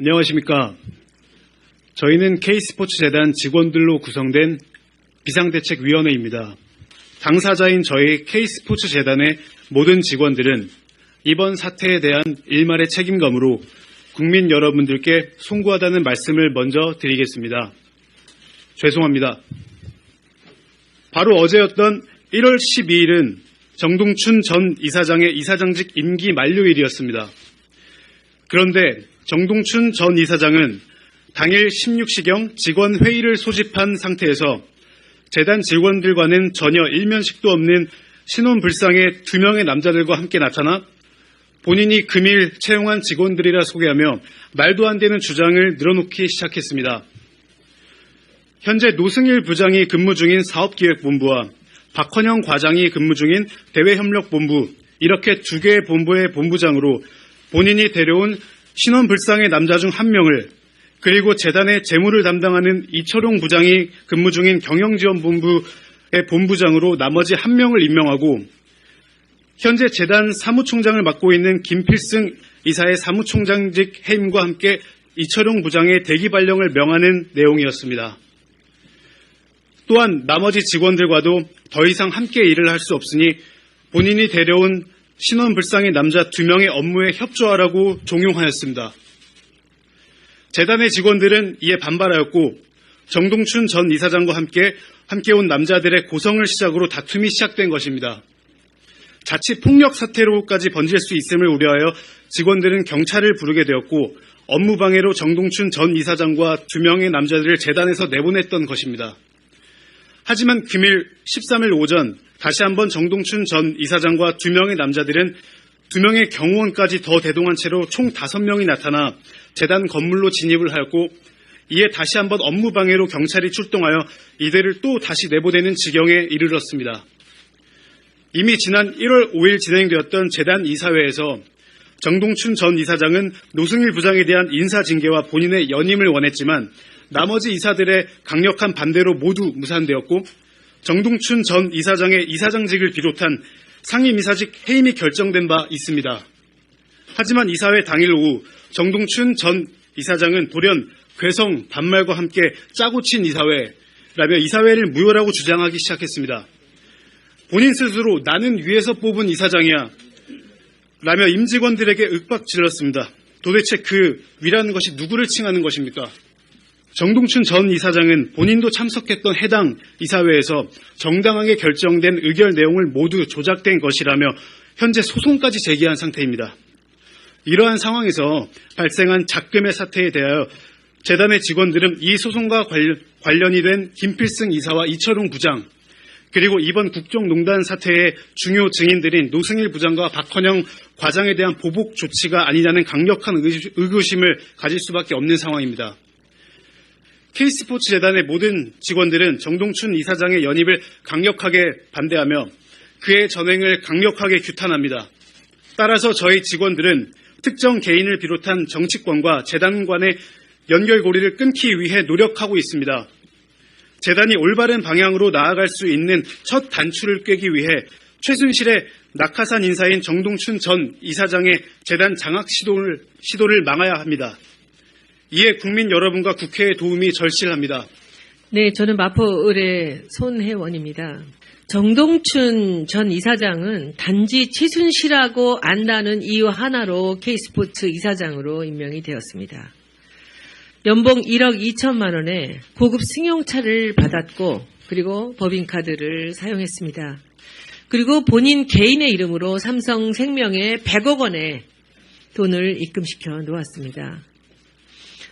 안녕하십니까. 저희는 K스포츠재단 직원들로 구성된 비상대책위원회입니다. 당사자인 저희 K스포츠재단의 모든 직원들은 이번 사태에 대한 일말의 책임감으로 국민 여러분들께 송구하다는 말씀을 먼저 드리겠습니다. 죄송합니다. 바로 어제였던 1월 12일은 정동춘 전 이사장의 이사장직 임기 만료일이었습니다. 그런데 정동춘 전 이사장은 당일 16시경 직원 회의를 소집한 상태에서 재단 직원들과는 전혀 일면식도 없는 신혼불상의 2명의 남자들과 함께 나타나 본인이 금일 채용한 직원들이라 소개하며 말도 안 되는 주장을 늘어놓기 시작했습니다. 현재 노승일 부장이 근무 중인 사업기획본부와 박헌영 과장이 근무 중인 대외협력본부, 이렇게 2개의 본부의 본부장으로 본인이 데려온 신원불상의 남자 중 1명을, 그리고 재단의 재무를 담당하는 이철용 부장이 근무 중인 경영지원본부의 본부장으로 나머지 1명을 임명하고, 현재 재단 사무총장을 맡고 있는 김필승 이사의 사무총장직 해임과 함께 이철용 부장의 대기 발령을 명하는 내용이었습니다. 또한 나머지 직원들과도 더 이상 함께 일을 할 수 없으니 본인이 데려온 신원불상의 남자 2명의 업무에 협조하라고 종용하였습니다. 재단의 직원들은 이에 반발하였고 정동춘 전 이사장과 함께 온 남자들의 고성을 시작으로 다툼이 시작된 것입니다. 자칫 폭력 사태로까지 번질 수 있음을 우려하여 직원들은 경찰을 부르게 되었고 업무방해로 정동춘 전 이사장과 2명의 남자들을 재단에서 내보냈던 것입니다. 하지만 금일 13일 오전 다시 한번 정동춘 전 이사장과 2명의 남자들은 2명의 경호원까지 더 대동한 채로 총 5명이 나타나 재단 건물로 진입을 하였고, 이에 다시 한번 업무방해로 경찰이 출동하여 이들을 또 다시 내보내는 지경에 이르렀습니다. 이미 지난 1월 5일 진행되었던 재단 이사회에서 정동춘 전 이사장은 노승일 부장에 대한 인사징계와 본인의 연임을 원했지만 나머지 이사들의 강력한 반대로 모두 무산되었고, 정동춘 전 이사장의 이사장직을 비롯한 상임이사직 해임이 결정된 바 있습니다. 하지만 이사회 당일 오후 정동춘 전 이사장은 돌연 괴성, 반말과 함께 짜고 친 이사회라며 이사회를 무효라고 주장하기 시작했습니다. 본인 스스로 나는 위에서 뽑은 이사장이야 라며 임직원들에게 윽박질렀습니다. 도대체 그 위라는 것이 누구를 칭하는 것입니까? 정동춘 전 이사장은 본인도 참석했던 해당 이사회에서 정당하게 결정된 의결 내용을 모두 조작된 것이라며 현재 소송까지 제기한 상태입니다. 이러한 상황에서 발생한 작금의 사태에 대하여 재단의 직원들은 이 소송과 관련이 된 김필승 이사와 이철용 부장, 그리고 이번 국정농단 사태의 중요 증인들인 노승일 부장과 박헌영 과장에 대한 보복 조치가 아니냐는 강력한 의구심을 가질 수밖에 없는 상황입니다. K스포츠재단의 모든 직원들은 정동춘 이사장의 연임을 강력하게 반대하며 그의 전행을 강력하게 규탄합니다. 따라서 저희 직원들은 특정 개인을 비롯한 정치권과 재단 간의 연결고리를 끊기 위해 노력하고 있습니다. 재단이 올바른 방향으로 나아갈 수 있는 첫 단추를 꿰기 위해 최순실의 낙하산 인사인 정동춘 전 이사장의 재단 장악 시도를 막아야 합니다. 이에 국민 여러분과 국회의 도움이 절실합니다. 네, 저는 마포을의 손혜원입니다. 정동춘 전 이사장은 단지 최순실하고 안다는 이유 하나로 K스포츠 이사장으로 임명이 되었습니다. 연봉 1억 2천만 원에 고급 승용차를 받았고, 그리고 법인카드를 사용했습니다. 그리고 본인 개인의 이름으로 삼성생명에 100억 원의 돈을 입금시켜 놓았습니다.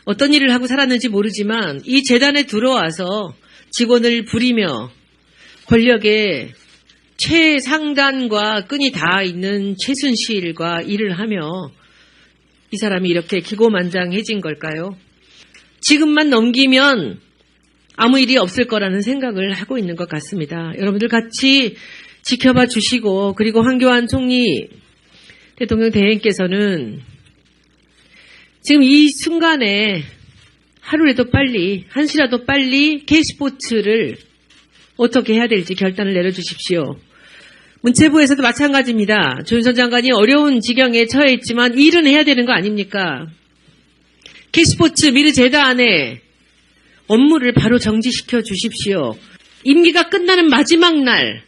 어떤 일을 하고 살았는지 모르지만 이 재단에 들어와서 직원을 부리며 권력의 최상단과 끈이 닿아 있는 최순실과 일을 하며 이 사람이 이렇게 기고만장해진 걸까요? 지금만 넘기면 아무 일이 없을 거라는 생각을 하고 있는 것 같습니다. 여러분들 같이 지켜봐 주시고, 그리고 황교안 총리 대통령 대행께서는 지금 이 순간에 하루라도 빨리, 한시라도 빨리 K스포츠를 어떻게 해야 될지 결단을 내려주십시오. 문체부에서도 마찬가지입니다. 조윤선 장관이 어려운 지경에 처해 있지만 일은 해야 되는 거 아닙니까? K스포츠 미르재단의 업무를 바로 정지시켜 주십시오. 임기가 끝나는 마지막 날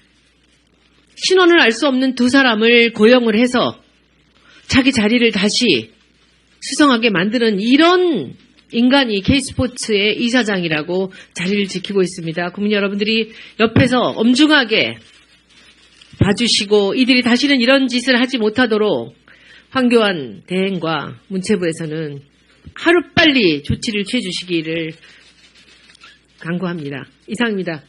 신원을 알 수 없는 두 사람을 고용을 해서 자기 자리를 다시 수성하게 만드는 이런 인간이 K스포츠의 이사장이라고 자리를 지키고 있습니다. 국민 여러분들이 옆에서 엄중하게 봐주시고 이들이 다시는 이런 짓을 하지 못하도록 황교안 대행과 문체부에서는 하루빨리 조치를 취해주시기를 강구합니다. 이상입니다.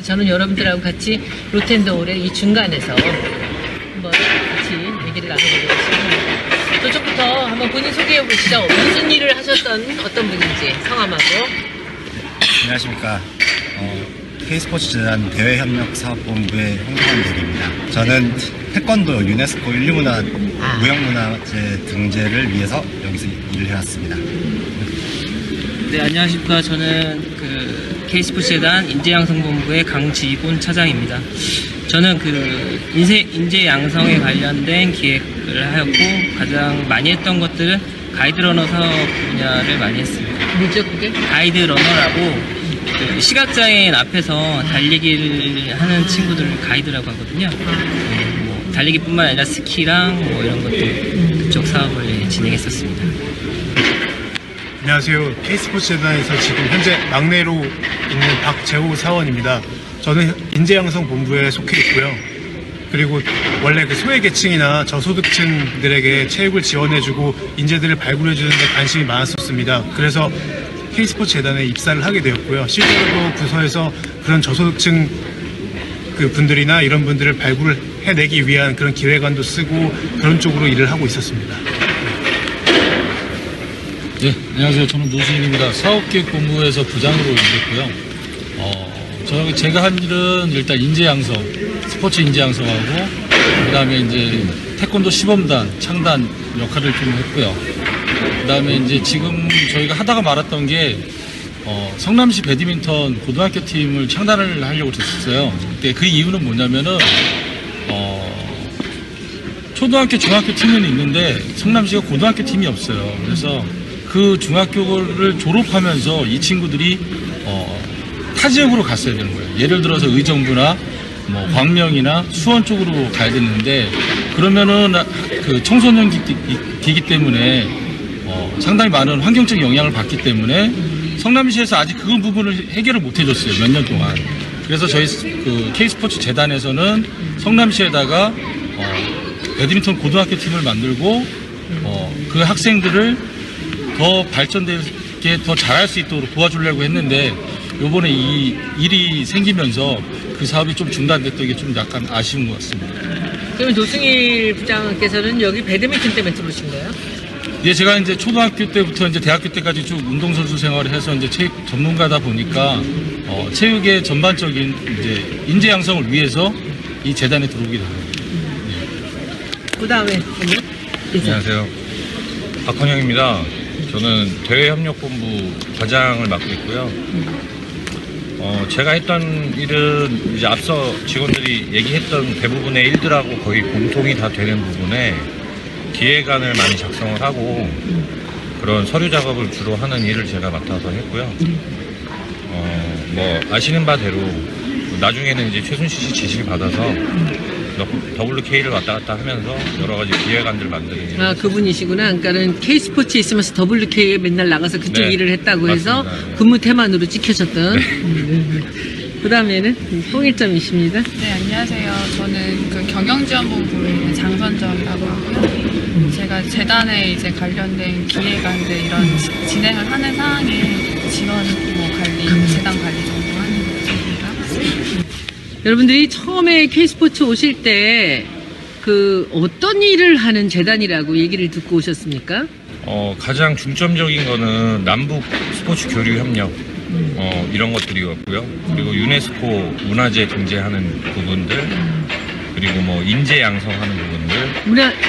저는 여러분들하고 같이 로텐더홀의 이 중간에서 한번 같이 얘기를 나눠보겠습니다. 저쪽부터 한번 본인 소개해 보시죠. 무슨 일을 하셨던 어떤 분인지 성함하고. 안녕하십니까. K스포츠 재단 대외협력사업본부의 황교안 대리입니다. 저는 태권도 유네스코 인류문화 무형문화재 등재를 위해서 여기서 일을 해왔습니다. 네, 안녕하십니까. 저는 K스포츠 재단 인재양성본부의 강지곤 차장입니다. 저는 인재 양성에 관련된 기획을 하였고 가장 많이 했던 것들은 가이드러너 사업 분야를 많이 했습니다. 뭐죠 그게? 가이드러너라고 시각장애인 앞에서 달리기를 하는 친구들을 가이드라고 하거든요. 뭐 달리기뿐만 아니라 스키랑 뭐 이런 것들 그쪽 사업을 진행했었습니다. 안녕하세요. K스포츠 재단에서 지금 현재 막내로 있는 박재호 사원입니다. 저는 인재양성본부에 속해 있고요. 그리고 원래 소외계층이나 저소득층들에게 체육을 지원해주고 인재들을 발굴해주는 데 관심이 많았었습니다. 그래서 K스포츠 재단에 입사를 하게 되었고요. 실제로도 부서에서 그런 저소득층 분들이나 이런 분들을 발굴해내기 위한 그런 기획안도 쓰고 그런 쪽으로 일을 하고 있었습니다. 네, 안녕하세요. 저는 노수인입니다. 사업기획본부에서 부장으로 일했고요. 제가 한 일은 일단 인재양성, 스포츠 인재양성하고, 그 다음에 이제 태권도 시범단, 창단 역할을 좀 했고요. 그 다음에 이제 지금 저희가 하다가 말았던 게, 성남시 배드민턴 고등학교 팀을 창단을 하려고 했었어요. 근데 그 이유는 뭐냐면은, 초등학교, 중학교 팀은 있는데, 성남시가 고등학교 팀이 없어요. 그래서 그 중학교를 졸업하면서 이 친구들이, 타 지역으로 갔어야 되는 거예요. 예를 들어서 의정부나 뭐 광명이나 수원 쪽으로 가야 되는데 그러면은 그 청소년기이기 때문에 상당히 많은 환경적 영향을 받기 때문에 성남시에서 아직 그 부분을 해결을 못 해줬어요. 몇 년 동안. 그래서 저희 K스포츠 재단에서는 성남시에다가 배드민턴 고등학교 팀을 만들고 그 학생들을 더 발전되게 더 잘할 수 있도록 도와주려고 했는데 요번에 이 일이 생기면서 그 사업이 좀 중단됐던 게 좀 약간 아쉬운 것 같습니다. 그럼 노승일 부장께서는 여기 배드민턴 때문에 들어오신 거예요? 예, 제가 이제 초등학교 때부터 이제 대학교 때까지 쭉 운동선수 생활을 해서 이제 체육 전문가다 보니까 체육의 전반적인 이제 인재 양성을 위해서 이 재단에 들어오게 됩니다. 그 다음에 안녕하세요. 박헌영입니다. 저는 대외협력본부 과장을 맡고 있고요. 제가 했던 일은 이제 앞서 직원들이 얘기했던 대부분의 일들하고 거의 공통이 다 되는 부분에 기획안을 많이 작성을 하고 그런 서류 작업을 주로 하는 일을 제가 맡아서 했고요. 뭐 아시는 바대로 나중에는 이제 최순실 씨 지시를 받아서 WK를 왔다 갔다 하면서 여러 가지 기획안들 만드는 일. 아, 그분이시구나. 그러니까는 K스포츠에 있으면서 WK에 맨날 나가서 그쪽 네, 일을 했다고 해서 맞습니다. 네. 근무 태만으로 찍혀졌던. 그 다음에는 홍일점이십니다. 네, 안녕하세요. 저는 경영지원본부에 있는 장선정이라고 하고요. 제가 재단에 이제 관련된 기획안들 이런 진행을 하는 사항에 지원 관리, 재단 관리 정도 하는 분입니다. 여러분들이 처음에 K스포츠 오실 때 어떤 일을 하는 재단이라고 얘기를 듣고 오셨습니까? 가장 중점적인 거는 남북 스포츠 교류 협력 이런 것들이었고요. 그리고 유네스코 문화재 등재하는 부분들, 그리고 뭐 인재 양성하는 부분들.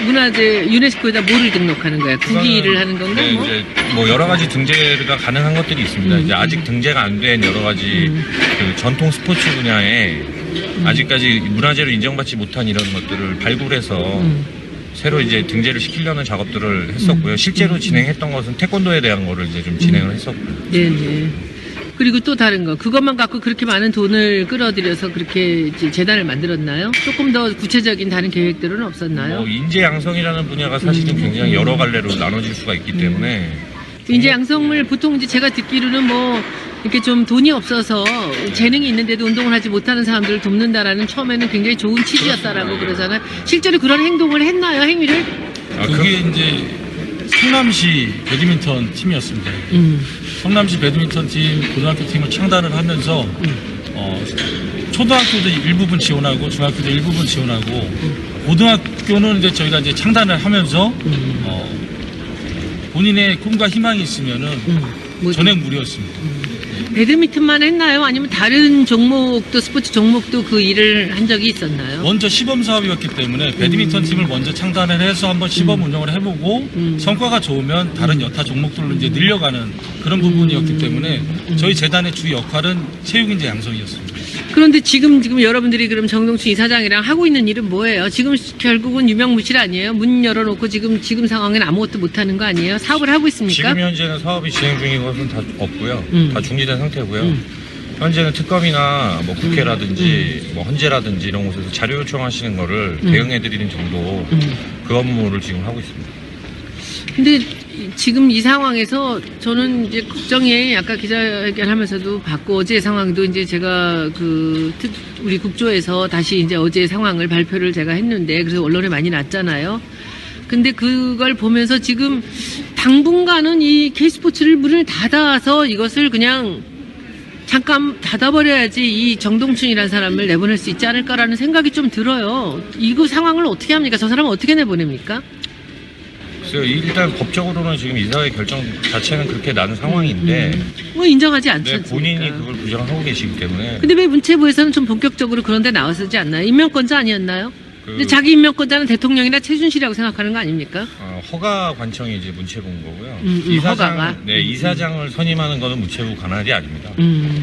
문화재 유네스코에다 뭐를 등록하는 거야? 국기를 하는 건가? 네, 이제 뭐 여러 가지 등재가 가능한 것들이 있습니다. 이제 아직 등재가 안 된 여러 가지 그 전통 스포츠 분야에 아직까지 문화재로 인정받지 못한 이런 것들을 발굴해서 새로 이제 등재를 시키려는 작업들을 했었고요. 실제로 진행했던 것은 태권도에 대한 거를 이제 좀 진행을 했었고요. 네네. 그리고 또 다른 거, 그것만 갖고 그렇게 많은 돈을 끌어들여서 그렇게 이제 재단을 만들었나요? 조금 더 구체적인 다른 계획들은 없었나요? 인재 양성이라는 분야가 사실은 굉장히 여러 갈래로 나눠질 수가 있기 때문에 인재 양성을 보통 이제 제가 듣기로는 뭐 이렇게 좀 돈이 없어서 재능이 있는데도 운동을 하지 못하는 사람들을 돕는다라는 처음에는 굉장히 좋은 취지였다라고 그러잖아요. 실제로 그런 행동을 했나요, 행위를? 그게 이제 성남시 배드민턴 팀이었습니다. 성남시 배드민턴 팀 고등학교 팀을 창단을 하면서 초등학교도 일부분 지원하고 중학교도 일부분 지원하고 고등학교는 이제 저희가 이제 창단을 하면서 본인의 꿈과 희망이 있으면은 전액 무료였습니다. 배드민턴만 했나요? 아니면 다른 종목도, 스포츠 종목도 그 일을 한 적이 있었나요? 먼저 시범 사업이었기 때문에 배드민턴 팀을 먼저 창단을 해서 한번 시범 운영을 해보고 성과가 좋으면 다른 여타 종목들로 이제 늘려가는 그런 부분이었기 때문에 저희 재단의 주 역할은 체육인재 양성이었습니다. 그런데 지금 여러분들이 그럼 정동춘 이사장이랑 하고 있는 일은 뭐예요? 지금 결국은 유명무실 아니에요? 문 열어놓고 지금 상황에는 아무것도 못하는 거 아니에요? 사업을 하고 있습니까? 지금 현재는 사업이 진행 중인 것은 다 없고요. 다 중지된 상태고요. 현재는 특검이나 뭐 국회라든지 뭐 헌재라든지 이런 곳에서 자료 요청하시는 거를 대응해드리는 정도 그 업무를 지금 하고 있습니다. 근데 지금 이 상황에서 저는 이제 걱정이 아까 기자회견 하면서도 받고 어제 상황도 이제 제가 우리 국조에서 다시 이제 어제 상황을 발표를 제가 했는데 그래서 언론에 많이 났잖아요. 근데 그걸 보면서 지금 당분간은 이 K스포츠를 문을 닫아서 이것을 그냥 잠깐 닫아버려야지 이 정동춘이라는 사람을 내보낼 수 있지 않을까라는 생각이 좀 들어요. 이거 상황을 어떻게 합니까? 저 사람을 어떻게 내보냅니까? 그래서 일단 법적으로는 지금 이사회 결정 자체는 그렇게 나는 상황인데 뭐 인정하지 않지 네, 않습니까? 본인이 그걸 부정하고 계시기 때문에 근데 왜 문체부에서는 좀 본격적으로 그런 데 나왔었지 않나요? 임명권자 아니었나요? 근데 자기 임명권자는 대통령이나 최순실이라고 생각하는 거 아닙니까? 허가 관청이 이제 문체부인 거고요. 허가가? 네, 이사장을 선임하는 거는 문체부 관할이 아닙니다.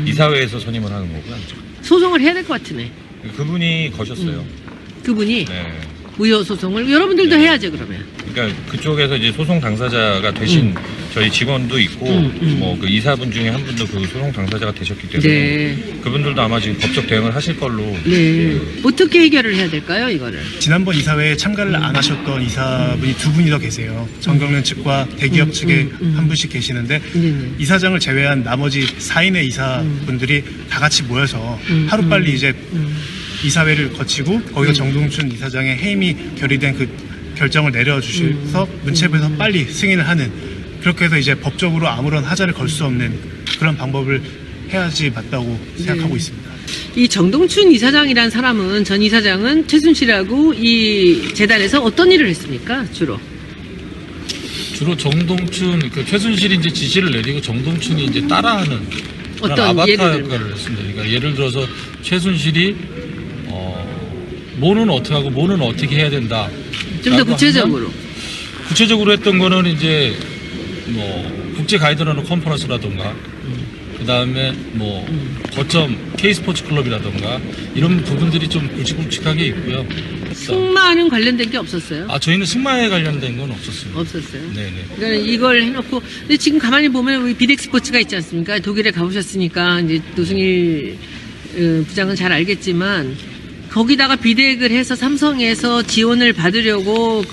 이사회에서 선임을 하는 거고요. 소송을 해야 될 것 같으네. 그분이 거셨어요. 그분이 네. 무효 소송을 여러분들도 네. 해야죠 그러면. 그러니까 그쪽에서 이제 소송 당사자가 되신 저희 직원도 있고 뭐 그 이사분 중에 한 분도 그 소송 당사자가 되셨기 때문에 네. 그분들도 아마 지금 법적 대응을 하실 걸로. 네. 어떻게 해결을 해야 될까요 이거를? 지난번 이사회에 참가를 안 하셨던 이사분이 두 분이 더 계세요. 정경련 측과 대기업 측에 한 분씩 계시는데 이사장을 제외한 나머지 4인의 이사분들이 다 같이 모여서 하루빨리 이제 이사회를 거치고 거기서 정동춘 이사장의 해임이 결의된 그 결정을 내려주셔서 문체부에서 빨리 승인을 하는, 그렇게 해서 이제 법적으로 아무런 하자를 걸 수 없는 그런 방법을 해야지 맞다고 생각하고 있습니다. 이 정동춘 이사장이란 사람은, 전 이사장은 최순실하고 이 재단에서 어떤 일을 했습니까 주로? 주로 정동춘, 최순실이 이제 지시를 내리고 정동춘이 이제 따라하는 그런 어떤 아바타 예를 들면? 역할을 했습니다. 그러니까 예를 들어서 최순실이 뭐는 어떻게 하고 뭐는 어떻게 해야 된다. 좀 더 구체적으로. 구체적으로 했던 거는 이제 뭐 국제 가이드라는 컨퍼런스라던가 그다음에 뭐 거점 K스포츠 클럽이라던가 이런 부분들이 좀 굵직굵직하게 있고요. 승마는 관련된 게 없었어요? 저희는 승마에 관련된 건 없었습니다. 없었어요. 네네. 그러니까 이걸 해놓고, 근데 지금 가만히 보면 우리 비덱 스포츠가 있지 않습니까? 독일에 가보셨으니까 이제 노승일 부장은 잘 알겠지만, 거기다가 비덱을 해서 삼성에서 지원을 받으려고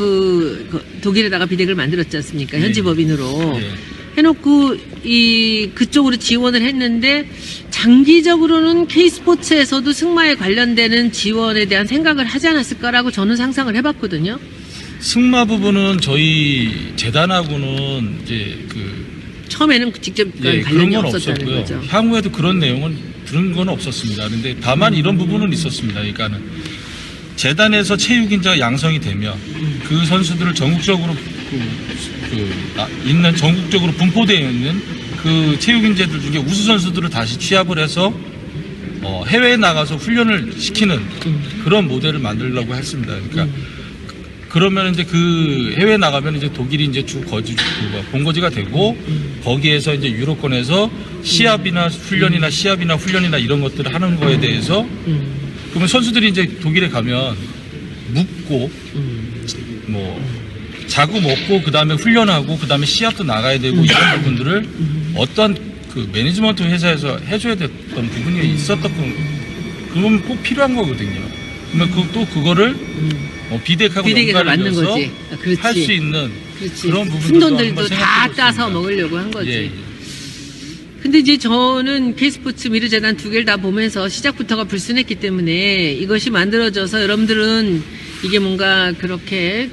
독일에다가 비덱을 만들었지 않습니까? 현지 법인으로. 네. 해놓고 그쪽으로 지원을 했는데, 장기적으로는 K스포츠에서도 승마에 관련되는 지원에 대한 생각을 하지 않았을까라고 저는 상상을 해봤거든요. 승마 부분은 저희 재단하고는 이제 처음에는 직접 그런 관련이 건 없었다는 없었고요. 거죠. 향후에도 그런 내용은 들은 건 없었습니다. 그런데 다만 이런 부분은 있었습니다. 그러니까는 재단에서 체육인자 양성이 되면 그 선수들을 전국적으로 있는 전국적으로 분포되어 있는 그 체육인재들 중에 우수 선수들을 다시 취합을 해서 해외에 나가서 훈련을 시키는 그런 모델을 만들려고 했습니다. 그러니까 그러면 이제 그 해외 나가면 이제 독일이 이제 주 본거지가 되고 거기에서 이제 유럽권에서 시합이나 훈련이나 이런 것들을 하는 거에 대해서 그러면 선수들이 이제 독일에 가면 묵고 뭐 자고 먹고 그다음에 훈련하고 그다음에 시합도 나가야 되고 이런 부분들을 어떤 그 매니지먼트 회사에서 해줘야 됐던 부분이 있었던 그건 꼭 필요한 거거든요. 그러면 또 그거를 비덱하고 비대기가 맞는 연관을 거지. 그렇지. 할 수 있는 그렇지. 그런 부분들도 푼돈들도 한번 다 생각해 따서 보겠습니다. 먹으려고 한 거지. 예, 예. 근데 이제 저는 K스포츠 미르재단 두 개를 다 보면서 시작부터가 불순했기 때문에 이것이 만들어져서 여러분들은 이게 뭔가 그렇게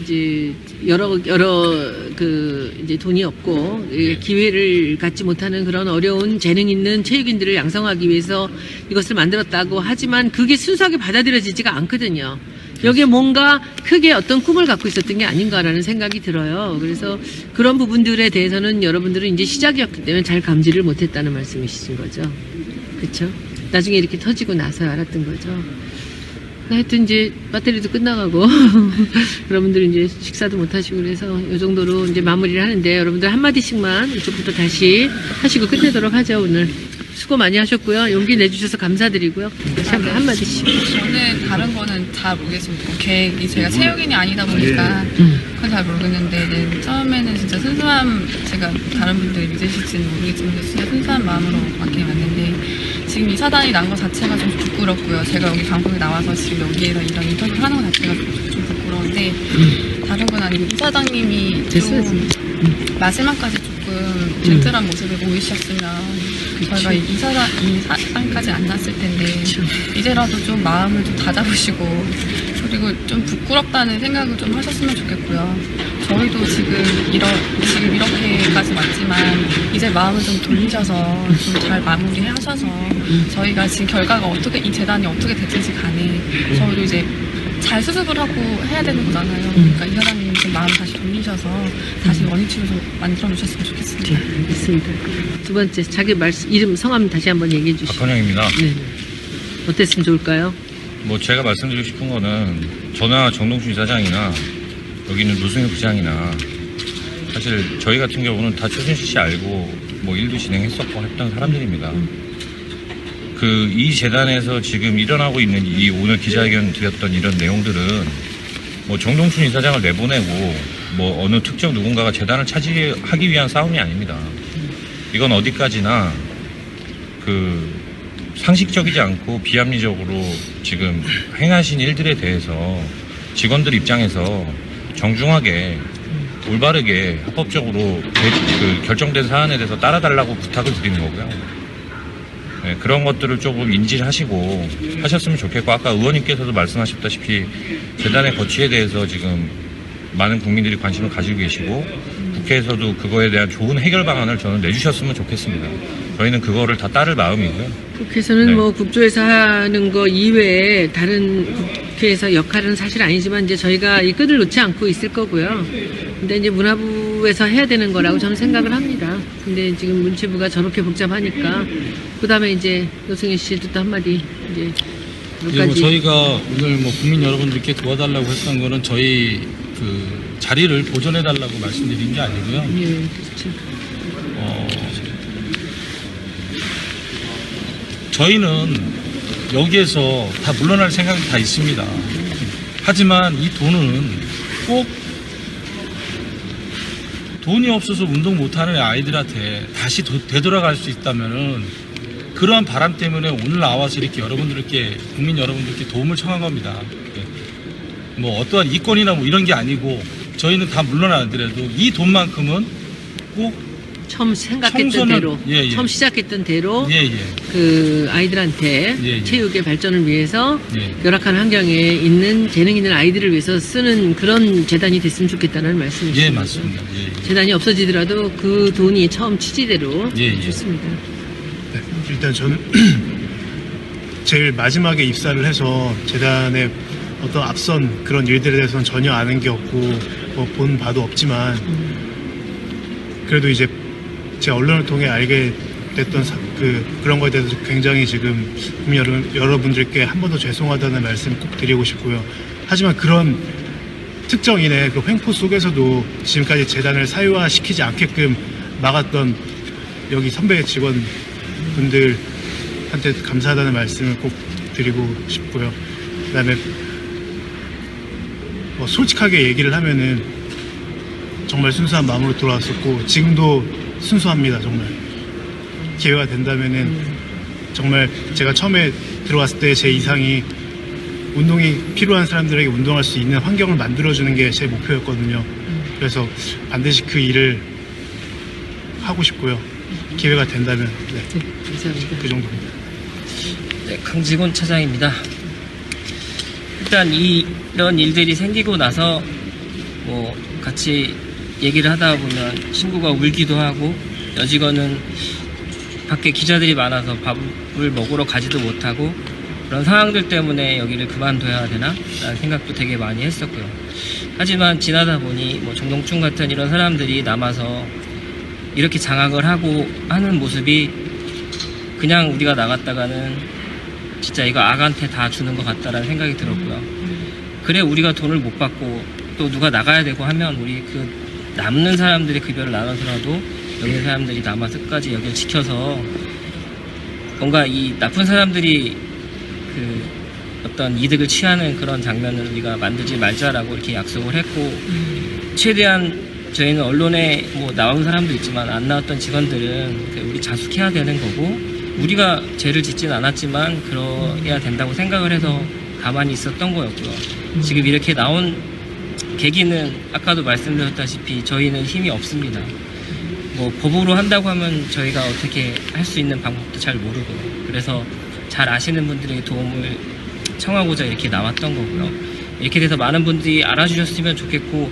이제 여러 이제 돈이 없고 기회를 갖지 못하는 그런 어려운 재능 있는 체육인들을 양성하기 위해서 이것을 만들었다고 하지만 그게 순수하게 받아들여지지가 않거든요. 여기에 뭔가 크게 어떤 꿈을 갖고 있었던 게 아닌가라는 생각이 들어요. 그래서 그런 부분들에 대해서는 여러분들은 이제 시작이었기 때문에 잘 감지를 못했다는 말씀이신 거죠. 그렇죠? 나중에 이렇게 터지고 나서 알았던 거죠. 하여튼 이제 배터리도 끝나가고 여러분들 이제 식사도 못 하시고 그래서 이 정도로 이제 마무리를 하는데 여러분들 한마디씩만 이쪽부터 다시 하시고 끝내도록 하죠. 오늘 수고 많이 하셨고요. 용기 내주셔서 감사드리고요. 다시 한마디씩. 저는 다른 거는 잘 모르겠습니다. 계획이 제가 체육인이 아니다 보니까 그건 잘 모르겠는데 네, 처음에는 진짜 순수한 제가 다른 분들이 믿으실지는 모르겠지만 진짜 순수한 마음으로 맡기게 왔는데 지금 이 사단이 난 것 자체가 좀 부끄럽고요. 제가 여기 방송에 나와서 지금 여기에서 이런 인터뷰를 하는 것 자체가 좀 부끄러운데 다른 건 아니고 이 사장님이 좀 마지막까지 조금 젠틀한 모습을 보이셨으면 저희가 이 사단까지 안 났을 텐데 이제라도 좀 마음을 좀 다잡으시고 그리고 좀 부끄럽다는 생각을 좀 하셨으면 좋겠고요. 저희도 지금 이렇게까지 왔지만 이제 마음을 좀 돌리셔서 좀 잘 마무리하셔서 저희가 지금 결과가 어떻게 이 재단이 어떻게 됐든지 간에 저희도 이제 잘 수습을 하고 해야 되는 거잖아요. 그러니까 이 사장님 좀 마음 다시 돌리셔서 다시 원위치를 좀 만들어 주셨으면 좋겠습니다. 네, 알겠습니다. 두 번째 자기 말씀 이름 성함 다시 한번 얘기해 주시죠. 박헌영입니다. 네. 어땠으면 좋을까요? 뭐 제가 말씀드리고 싶은 거는 저나 정동춘 이사장이나 여기는 노승일 부장이나 사실 저희 같은 경우는 다 최순실 씨 알고 뭐 일도 진행했었고 했던 사람들입니다. 이 재단에서 지금 일어나고 있는 이 오늘 기자회견 드렸던 이런 내용들은 뭐 정동춘 이사장을 내보내고 뭐 어느 특정 누군가가 재단을 차지하기 위한 싸움이 아닙니다. 이건 어디까지나 상식적이지 않고 비합리적으로 지금 행하신 일들에 대해서 직원들 입장에서 정중하게 올바르게 합법적으로 결정된 사안에 대해서 따라달라고 부탁을 드리는 거고요. 네, 그런 것들을 조금 인지를 하시고 하셨으면 좋겠고 아까 의원님께서도 말씀하셨다시피 재단의 거취에 대해서 지금 많은 국민들이 관심을 가지고 계시고 국회에서도 그거에 대한 좋은 해결 방안을 저는 내주셨으면 좋겠습니다. 저희는 그거를 다 따를 마음이고요. 국회에서는 네. 뭐 국조에서 하는 거 이외에 다른 국회에서 역할은 사실 아니지만 이제 저희가 이 끈을 놓지 않고 있을 거고요. 근데 이제 문화부에서 해야 되는 거라고 저는 생각을 합니다. 근데 지금 문체부가 저렇게 복잡하니까 그다음에 이제 노승일 씨도 또 한마디 이제 몇 예, 뭐 가지 저희가 오늘 뭐 국민 여러분들께 도와달라고 했던 거는 저희 자리를 보존해달라고 말씀드린 게 아니고요. 예, 그렇죠. 저희는 여기에서 다 물러날 생각이 다 있습니다. 하지만 이 돈은 꼭 돈이 없어서 운동 못하는 아이들한테 다시 되돌아갈 수 있다면은 그러한 바람 때문에 오늘 나와서 이렇게 여러분들께 국민 여러분들께 도움을 청한 겁니다. 뭐 어떠한 이권이나 뭐 이런 게 아니고 저희는 다 물러나더라도 이 돈만큼은 꼭 처음 생각했던 청소년- 대로, 예, 예. 처음 시작했던 대로 예, 예. 그 아이들한테 예, 예. 체육의 발전을 위해서 예. 열악한 환경에 있는 재능 있는 아이들을 위해서 쓰는 그런 재단이 됐으면 좋겠다는 말씀이시죠. 예, 맞습니다. 예, 예. 재단이 없어지더라도 그 돈이 처음 취지대로 예, 예. 좋습니다. 네, 일단 저는 제일 마지막에 입사를 해서 재단의 어떤 앞선 그런 일들에 대해서는 전혀 아는 게 없고 뭐 본 바도 없지만 그래도 이제 제가 언론을 통해 알게 됐던 그런 거에 대해서 굉장히 지금 국민 여러분들께 한 번 더 죄송하다는 말씀을 꼭 드리고 싶고요. 하지만 그런 특정인의 그 횡포 속에서도 지금까지 재단을 사유화시키지 않게끔 막았던 여기 선배 직원분들한테 감사하다는 말씀을 꼭 드리고 싶고요. 그다음에 솔직하게 얘기를 하면은 정말 순수한 마음으로 돌아왔었고 지금도 순수합니다. 정말 기회가 된다면은 정말 제가 처음에 들어왔을 때 제 이상이 운동이 필요한 사람들에게 운동할 수 있는 환경을 만들어주는 게 제 목표였거든요. 그래서 반드시 그 일을 하고 싶고요. 기회가 된다면 네, 감사합니다. 그 정도입니다. 네, 강직원 차장입니다. 일단 이런 일들이 생기고 나서 뭐 같이 얘기를 하다 보면 친구가 울기도 하고 여직원은 밖에 기자들이 많아서 밥을 먹으러 가지도 못하고 그런 상황들 때문에 여기를 그만둬야 되나? 라는 생각도 되게 많이 했었고요. 하지만 지나다 보니 뭐 정동춘 같은 이런 사람들이 남아서 이렇게 장악을 하고 하는 모습이 그냥 우리가 나갔다가는 진짜 이거 악한테 다 주는 것 같다라는 생각이 들었고요. 그래 우리가 돈을 못 받고 또 누가 나가야 되고 하면 우리 그 남는 사람들의 급여를 나눠서라도 여기 있는 사람들이 남아서 끝까지 여기를 지켜서 뭔가 이 나쁜 사람들이 그 어떤 이득을 취하는 그런 장면을 우리가 만들지 말자라고 이렇게 약속을 했고 최대한 저희는 언론에 뭐 나온 사람도 있지만 안 나왔던 직원들은 우리 자숙해야 되는 거고 우리가 죄를 짓진 않았지만 그래야 된다고 생각을 해서 가만히 있었던 거였고요. 지금 이렇게 나온 계기는 아까도 말씀드렸다시피 저희는 힘이 없습니다. 뭐 법으로 한다고 하면 저희가 어떻게 할 수 있는 방법도 잘 모르고 그래서 잘 아시는 분들에게 도움을 청하고자 이렇게 나왔던 거고요. 이렇게 돼서 많은 분들이 알아주셨으면 좋겠고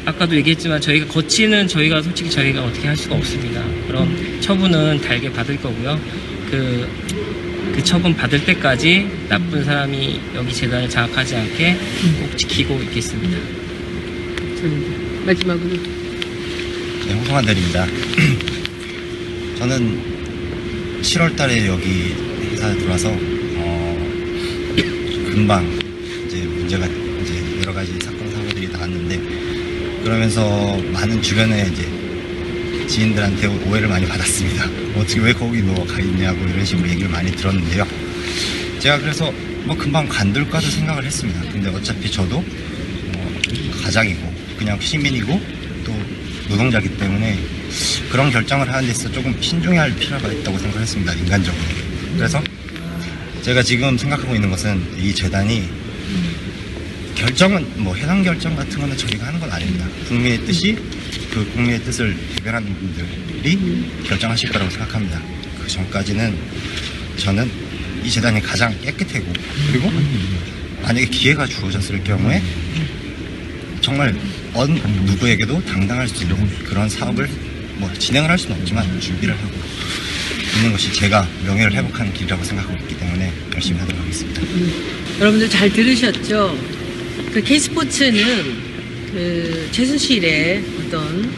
아까도 얘기했지만 저희가 거치는 저희가 솔직히 저희가 어떻게 할 수가 없습니다. 그런 처분은 달게 받을 거고요. 그 처분 받을 때까지 나쁜 사람이 여기 재단을 장악하지 않게 꼭 지키고 있겠습니다. 감사합니다. 마지막으로 네, 홍성환 대리입니다. 저는 7월 달에 여기 회사에 들어와서 금방 이제 문제가 이제 여러 가지 사건 사고들이 나왔는데 그러면서 많은 주변에 이제 지인들한테 오해를 많이 받았습니다. 어떻게 왜 거기 너 가 있냐고 이런 식으로 얘기를 많이 들었는데요. 제가 그래서 뭐 금방 관둘까도 생각을 했습니다. 근데 어차피 저도 가장이고 그냥 시민이고 또 노동자이기 때문에 그런 결정을 하는 데 있어서 조금 신중해야 할 필요가 있다고 생각했습니다. 인간적으로. 그래서 제가 지금 생각하고 있는 것은 이 재단이 결정은 뭐 해당 결정 같은 거는 저희가 하는 건 아닙니다. 국민의 뜻이 그 국민의 뜻을 대변하는 분들이 결정하실 거라고 생각합니다. 그 전까지는 저는 이 재단이 가장 깨끗하고 그리고 만약에 기회가 주어졌을 경우에 정말 어느 누구에게도 당당할 수 있는 그런 사업을 뭐 진행을 할 수는 없지만 준비를 하고 있는 것이 제가 명예를 회복하는 길이라고 생각하고 있기 때문에 열심히 하도록 하겠습니다. 여러분들 잘 들으셨죠? 그 K스포츠는 그 최순실의 어떤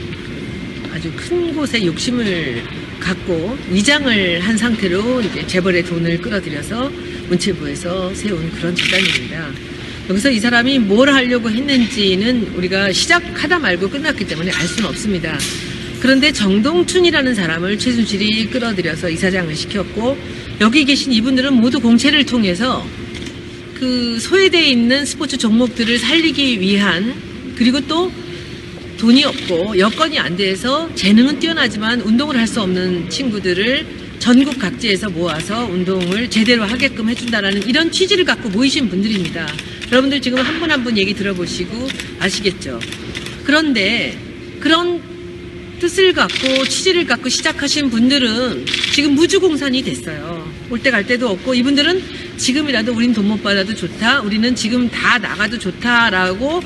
아주 큰 곳에 욕심을 갖고 위장을 한 상태로 이제 재벌의 돈을 끌어들여서 문체부에서 세운 그런 재단입니다. 여기서 이 사람이 뭘 하려고 했는지는 우리가 시작하다 말고 끝났기 때문에 알 수는 없습니다. 그런데 정동춘이라는 사람을 최순실이 끌어들여서 이사장을 시켰고 여기 계신 이분들은 모두 공채를 통해서 그 소외되어 있는 스포츠 종목들을 살리기 위한 그리고 또 돈이 없고 여건이 안 돼서 재능은 뛰어나지만 운동을 할 수 없는 친구들을 전국 각지에서 모아서 운동을 제대로 하게끔 해준다라는 이런 취지를 갖고 모이신 분들입니다. 여러분들 지금 한 분 한 분 얘기 들어보시고 아시겠죠? 그런데 그런 뜻을 갖고 취지를 갖고 시작하신 분들은 지금 무주공산이 됐어요. 올 때 갈 데도 없고 이분들은 지금이라도 우린 돈 못 받아도 좋다. 우리는 지금 다 나가도 좋다라고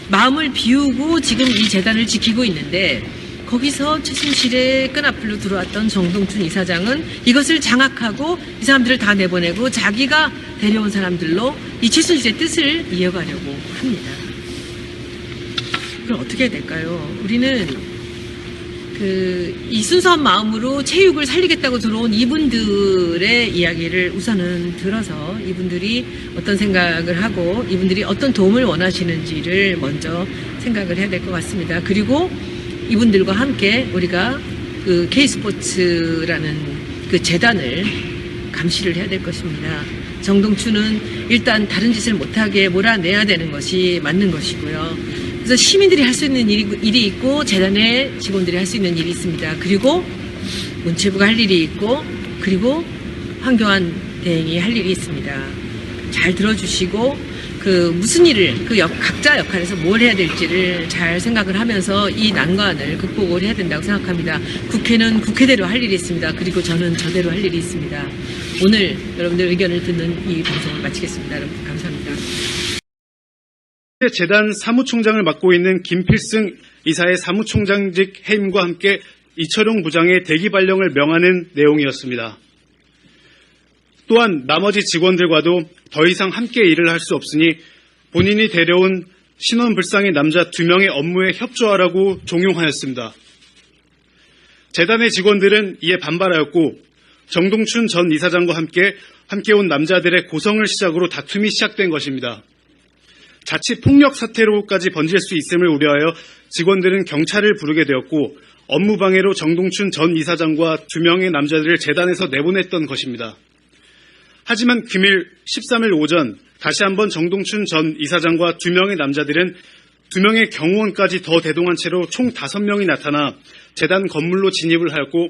마음을 비우고 지금 이 재단을 지키고 있는데 거기서 최순실의 끈앞으로 들어왔던 정동춘 이사장은 이것을 장악하고 이 사람들을 다 내보내고 자기가 데려온 사람들로 이 최순실의 뜻을 이어가려고 합니다. 그럼 어떻게 해야 될까요? 우리는 이 순수한 마음으로 체육을 살리겠다고 들어온 이분들의 이야기를 우선은 들어서 이분들이 어떤 생각을 하고 이분들이 어떤 도움을 원하시는지를 먼저 생각을 해야 될 것 같습니다. 그리고 이분들과 함께 우리가 그 K스포츠라는 그 재단을 감시를 해야 될 것입니다. 정동춘은 일단 다른 짓을 못하게 몰아내야 되는 것이 맞는 것이고요. 그래서 시민들이 할 수 있는 일이 있고 재단의 직원들이 할 수 있는 일이 있습니다. 그리고 문체부가 할 일이 있고 그리고 황교안 대행이 할 일이 있습니다. 잘 들어주시고 무슨 일을 각자 역할에서 뭘 해야 될지를 잘 생각을 하면서 이 난관을 극복을 해야 된다고 생각합니다. 국회는 국회대로 할 일이 있습니다. 그리고 저는 저대로 할 일이 있습니다. 오늘 여러분들 의견을 듣는 이 방송을 마치겠습니다. 여러분 감사합니다. 재단 사무총장을 맡고 있는 김필승 이사의 사무총장직 해임과 함께 이철용 부장의 대기 발령을 명하는 내용이었습니다. 또한 나머지 직원들과도 더 이상 함께 일을 할 수 없으니 본인이 데려온 신원불상의 남자 2명의 업무에 협조하라고 종용하였습니다. 재단의 직원들은 이에 반발하였고 정동춘 전 이사장과 함께 온 남자들의 고성을 시작으로 다툼이 시작된 것입니다. 자칫 폭력 사태로까지 번질 수 있음을 우려하여 직원들은 경찰을 부르게 되었고 업무방해로 정동춘 전 이사장과 2명의 남자들을 재단에서 내보냈던 것입니다. 하지만 금일 13일 오전 다시 한번 정동춘 전 이사장과 2명의 남자들은 2명의 경호원까지 더 대동한 채로 총 5명이 나타나 재단 건물로 진입을 하였고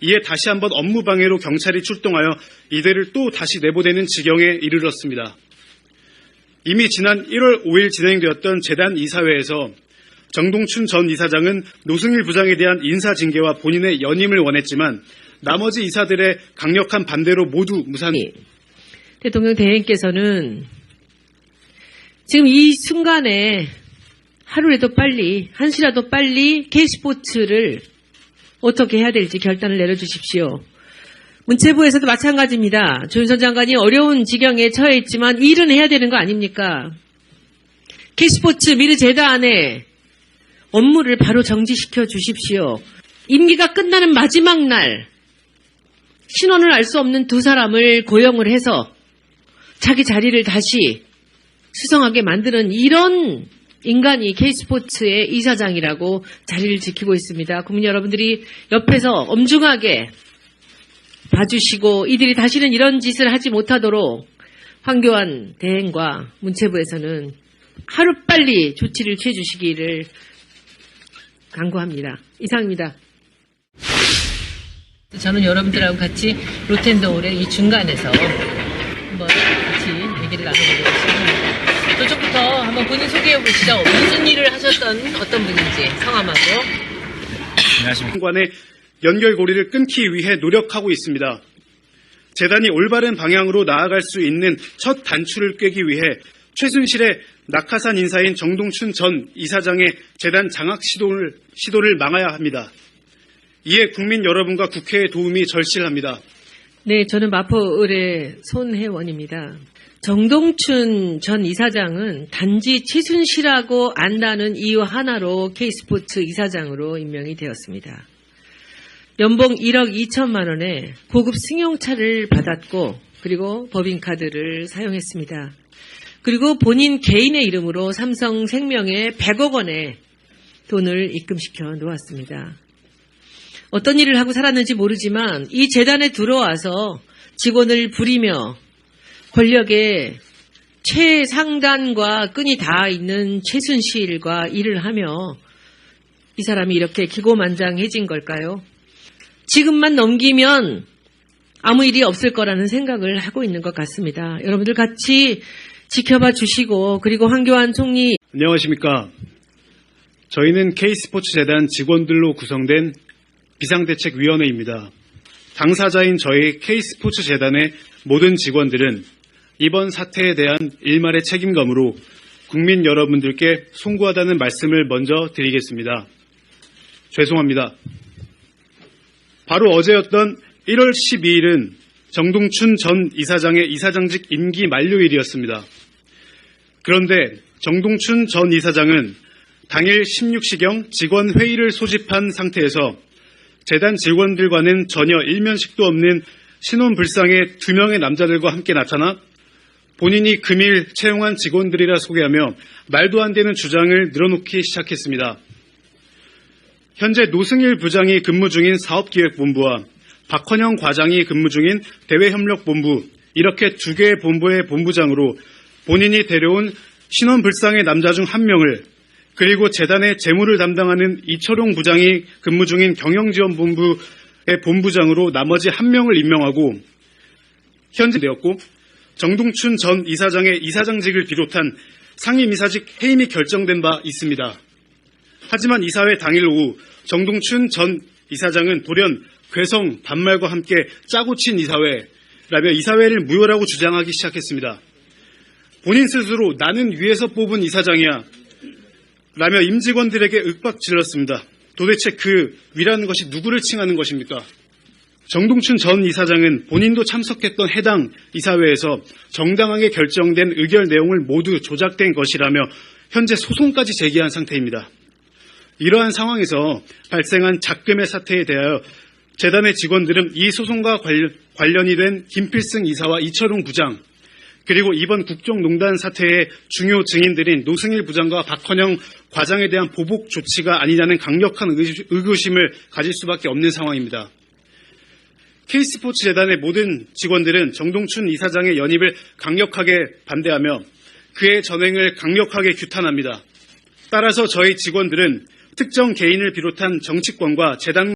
이에 다시 한번 업무방해로 경찰이 출동하여 이들을 또 다시 내보내는 지경에 이르렀습니다. 이미 지난 1월 5일 진행되었던 재단 이사회에서 정동춘 전 이사장은 노승일 부장에 대한 인사징계와 본인의 연임을 원했지만 나머지 이사들의 강력한 반대로 모두 무산. 대통령 대행께서는 지금 이 순간에 하루라도 빨리, 한시라도 빨리 K스포츠를 어떻게 해야 될지 결단을 내려주십시오. 문체부에서도 마찬가지입니다. 조윤선 장관이 어려운 지경에 처해 있지만 일은 해야 되는 거 아닙니까? K스포츠 미르재단의 업무를 바로 정지시켜 주십시오. 임기가 끝나는 마지막 날 신원을 알 수 없는 2사람을 고용을 해서 자기 자리를 다시 수성하게 만드는 이런 인간이 K스포츠의 이사장이라고 자리를 지키고 있습니다. 국민 여러분들이 옆에서 엄중하게 봐주시고 이들이 다시는 이런 짓을 하지 못하도록 황교안 대행과 문체부에서는 하루빨리 조치를 취해주시기를 강구합니다. 이상입니다. 저는 여러분들하고 같이 로텐더홀의 이 중간에서 한번 같이 얘기를 나눠보려고 합니다. 저쪽부터 한번 본인 소개해 보시죠. 무슨 일을 하셨던 어떤 분인지 성함하고. 안녕하십니까. 관의 연결고리를 끊기 위해 노력하고 있습니다. 재단이 올바른 방향으로 나아갈 수 있는 첫 단추를 꿰기 위해 최순실의 낙하산 인사인 정동춘 전 이사장의 재단 장악 시도를 막아야 합니다. 이에 국민 여러분과 국회의 도움이 절실합니다. 네, 저는 마포을의 손혜원입니다. 정동춘 전 이사장은 단지 최순실하고 안다는 이유 하나로 K스포츠 이사장으로 임명이 되었습니다. 연봉 1억 2천만 원에 고급 승용차를 받았고 그리고 법인카드를 사용했습니다. 그리고 본인 개인의 이름으로 삼성생명에 100억 원의 돈을 입금시켜 놓았습니다. 어떤 일을 하고 살았는지 모르지만 이 재단에 들어와서 직원을 부리며 권력의 최상단과 끈이 닿아 있는 최순실과 일을 하며 이 사람이 이렇게 기고만장해진 걸까요? 지금만 넘기면 아무 일이 없을 거라는 생각을 하고 있는 것 같습니다. 여러분들 같이 지켜봐 주시고 그리고 황교안 총리. 안녕하십니까. 저희는 K스포츠 재단 직원들로 구성된 비상대책위원회입니다. 당사자인 저희 K스포츠 재단의 모든 직원들은 이번 사태에 대한 일말의 책임감으로 국민 여러분들께 송구하다는 말씀을 먼저 드리겠습니다. 죄송합니다. 바로 어제였던 1월 12일은 정동춘 전 이사장의 이사장직 임기 만료일이었습니다. 그런데 정동춘 전 이사장은 당일 16시경 직원 회의를 소집한 상태에서 재단 직원들과는 전혀 일면식도 없는 신원불상의 2명의 남자들과 함께 나타나 본인이 금일 채용한 직원들이라 소개하며 말도 안 되는 주장을 늘어놓기 시작했습니다. 현재 노승일 부장이 근무 중인 사업기획본부와 박헌영 과장이 근무 중인 대외협력본부, 이렇게 두 개의 본부의 본부장으로 본인이 데려온 신원불상의 남자 중 한 명을, 그리고 재단의 재무를 담당하는 이철용 부장이 근무 중인 경영지원본부의 본부장으로 나머지 한 명을 임명하고 현재 되었고, 정동춘 전 이사장의 이사장직을 비롯한 상임이사직 해임이 결정된 바 있습니다. 하지만 이사회 당일 오후 정동춘 전 이사장은 돌연 괴성, 반말과 함께 짜고 친 이사회라며 이사회를 무효라고 주장하기 시작했습니다. 본인 스스로 나는 위에서 뽑은 이사장이야 라며 임직원들에게 윽박질렀습니다. 도대체 그 위라는 것이 누구를 칭하는 것입니까? 정동춘 전 이사장은 본인도 참석했던 해당 이사회에서 정당하게 결정된 의결 내용을 모두 조작된 것이라며 현재 소송까지 제기한 상태입니다. 이러한 상황에서 발생한 작금의 사태에 대하여 재단의 직원들은 이 소송과 관련이 된 김필승 이사와 이철용 부장, 그리고 이번 국정농단 사태의 중요 증인들인 노승일 부장과 박헌영 과장에 대한 보복 조치가 아니냐는 강력한 의구심을 가질 수밖에 없는 상황입니다. K스포츠 재단의 모든 직원들은 정동춘 이사장의 연입을 강력하게 반대하며 그의 전횡을 강력하게 규탄합니다. 따라서 저희 직원들은 특정 개인을 비롯한 정치권과 재단